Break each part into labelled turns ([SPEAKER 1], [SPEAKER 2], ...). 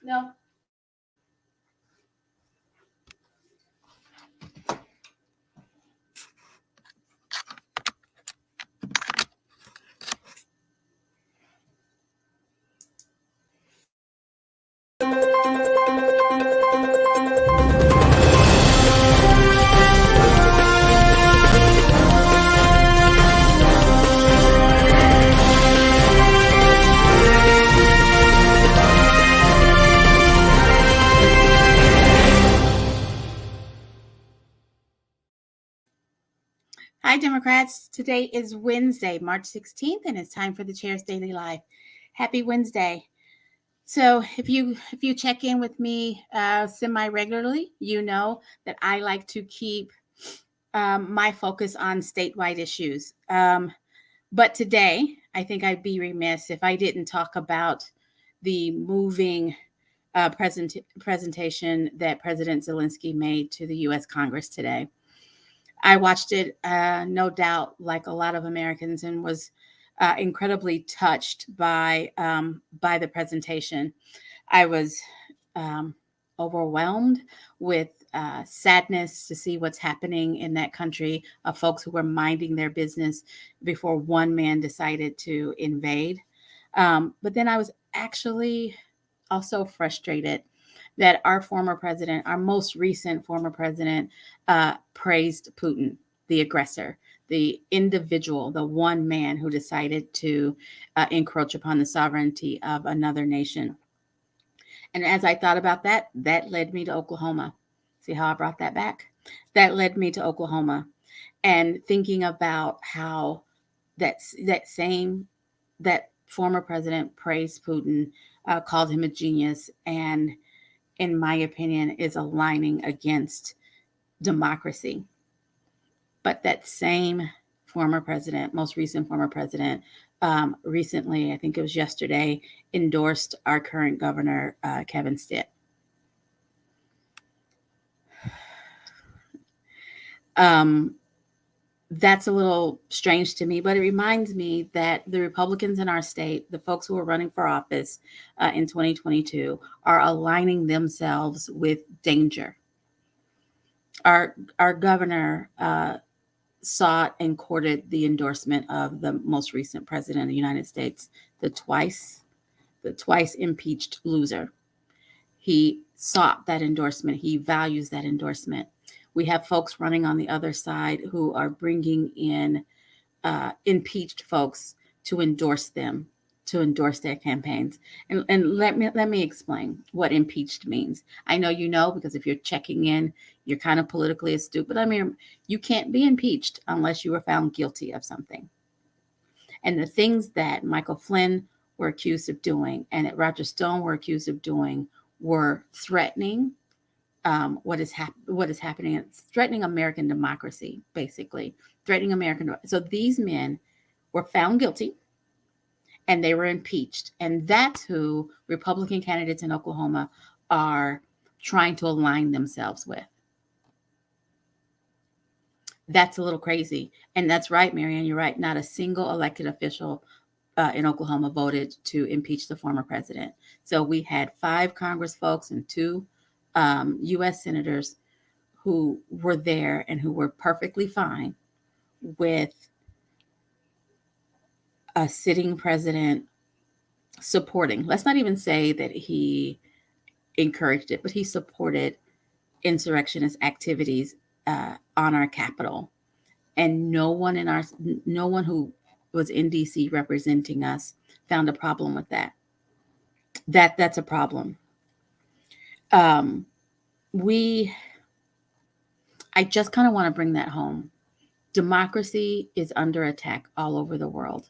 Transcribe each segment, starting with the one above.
[SPEAKER 1] No. Hi, Democrats. Today is Wednesday, March 16th, and it's time for the Chair's Daily Live. Happy Wednesday. So if you check in with me semi-regularly, you know that I like to keep my focus on statewide issues. But today, I think I'd be remiss if I didn't talk about the moving presentation that President Zelensky made to the U.S. Congress today. I watched it, no doubt, like a lot of Americans, and was incredibly touched by the presentation. I was overwhelmed with sadness to see what's happening in that country of folks who were minding their business before one man decided to invade. But then I was actually also frustrated that our former president, our most recent former president, praised Putin, the aggressor, the individual, the one man who decided to encroach upon the sovereignty of another nation. And as I thought about that, that led me to Oklahoma. See how I brought that back? That led me to Oklahoma, and thinking about how that former president praised Putin, called him a genius, and in my opinion, is aligning against democracy. But that same former president, most recent former president, recently, I think it was yesterday, endorsed our current governor, Kevin Stitt. That's a little strange to me, but it reminds me that the Republicans in our state, the folks who are running for office in 2022, are aligning themselves with danger. Our governor sought and courted the endorsement of the most recent president of the United States, the twice impeached loser. He sought that endorsement. He values that endorsement. We have folks running on the other side who are bringing in impeached folks to endorse them, to endorse their campaigns. And let me explain what impeached means. I know you know, because if you're checking in, you're kind of politically astute. But I mean, you can't be impeached unless you were found guilty of something. And the things that Michael Flynn were accused of doing and that Roger Stone were accused of doing were threatening what is happening. It's threatening American democracy, basically threatening American. So these men were found guilty and they were impeached. And that's who Republican candidates in Oklahoma are trying to align themselves with. That's a little crazy. And that's right, Marianne, you're right. Not a single elected official in Oklahoma voted to impeach the former president. So we had 5 Congress folks and 2 U.S. senators who were there and who were perfectly fine with a sitting president supporting. Let's not even say that he encouraged it, but he supported insurrectionist activities on our Capitol. And no one who was in D.C. representing us found a problem with that. That's a problem. I just kind of want to bring that home. Democracy is under attack all over the world,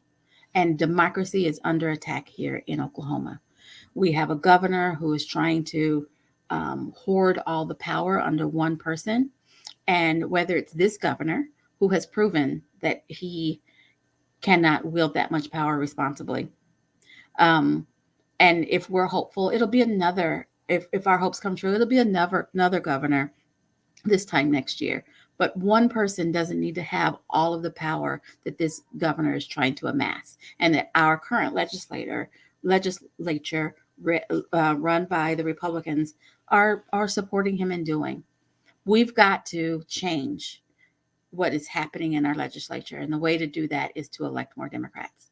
[SPEAKER 1] and democracy is under attack here in Oklahoma. We have a governor who is trying to hoard all the power under one person, and whether it's this governor who has proven that he cannot wield that much power responsibly. And if we're hopeful, it'll be another. If our hopes come true, it'll be another governor this time next year. But one person doesn't need to have all of the power that this governor is trying to amass, and that our current legislature run by the Republicans are supporting him in doing. We've got to change what is happening in our legislature, and the way to do that is to elect more Democrats.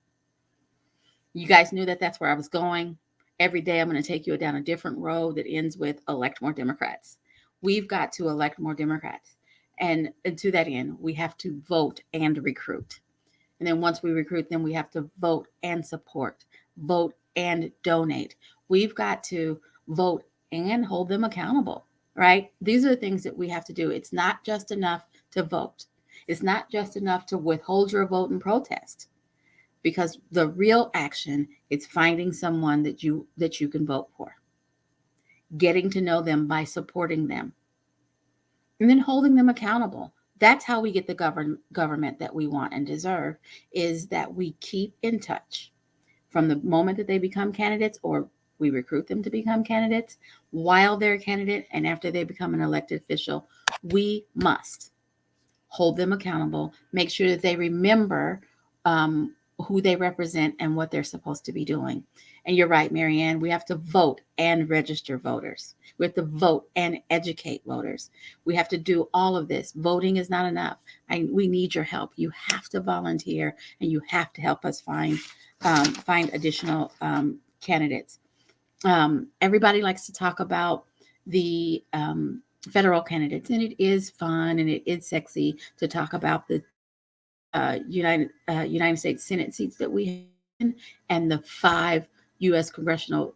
[SPEAKER 1] You guys knew that that's where I was going. Every day I'm going to take you down a different road that ends with elect more Democrats. We've got to elect more Democrats. And to that end, we have to vote and recruit. And then once we recruit them, we have to vote and support, vote and donate. We've got to vote and hold them accountable, right? These are the things that we have to do. It's not just enough to vote. It's not just enough to withhold your vote and protest, because the real action is finding someone that you can vote for, getting to know them by supporting them, and then holding them accountable. That's how we get the government that we want and deserve, is that we keep in touch from the moment that they become candidates, or we recruit them to become candidates, while they're a candidate, and after they become an elected official. We must hold them accountable, make sure that they remember who they represent and what they're supposed to be doing. And you're right, Marianne, we have to vote and register voters. We have to vote and educate voters. We have to do all of this. Voting is not enough. We need your help. You have to volunteer, and you have to help us find additional candidates. Everybody likes to talk about the federal candidates, and it is fun and it is sexy to talk about the United States Senate seats that we have, and the 5 U.S. congressional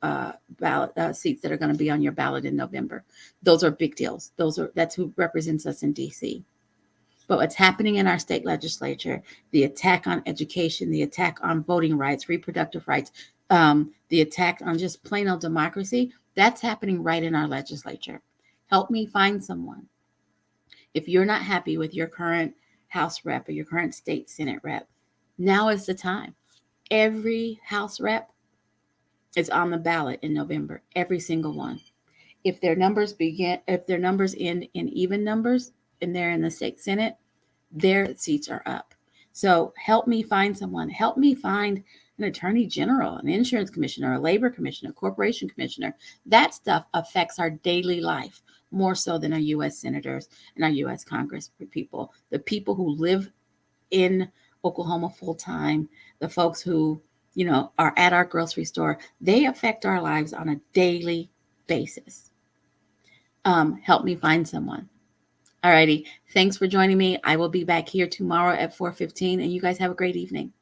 [SPEAKER 1] ballot seats that are going to be on your ballot in November. Those are big deals. That's who represents us in D.C. But what's happening in our state legislature, the attack on education, the attack on voting rights, reproductive rights, the attack on just plain old democracy, that's happening right in our legislature. Help me find someone. If you're not happy with your current House rep or your current state Senate rep, now is the time. Every House rep is on the ballot in November, every single one. If their numbers end in even numbers and they're in the state Senate, their seats are up. So help me find someone. Help me find an attorney general, an insurance commissioner, a labor commissioner, a corporation commissioner. That stuff affects our daily life more so than our U.S. senators and our U.S. Congress people. The people who live in Oklahoma full time, the folks who, are at our grocery store, they affect our lives on a daily basis. Help me find someone. Alrighty. Thanks for joining me. I will be back here tomorrow at 4:15, and you guys have a great evening.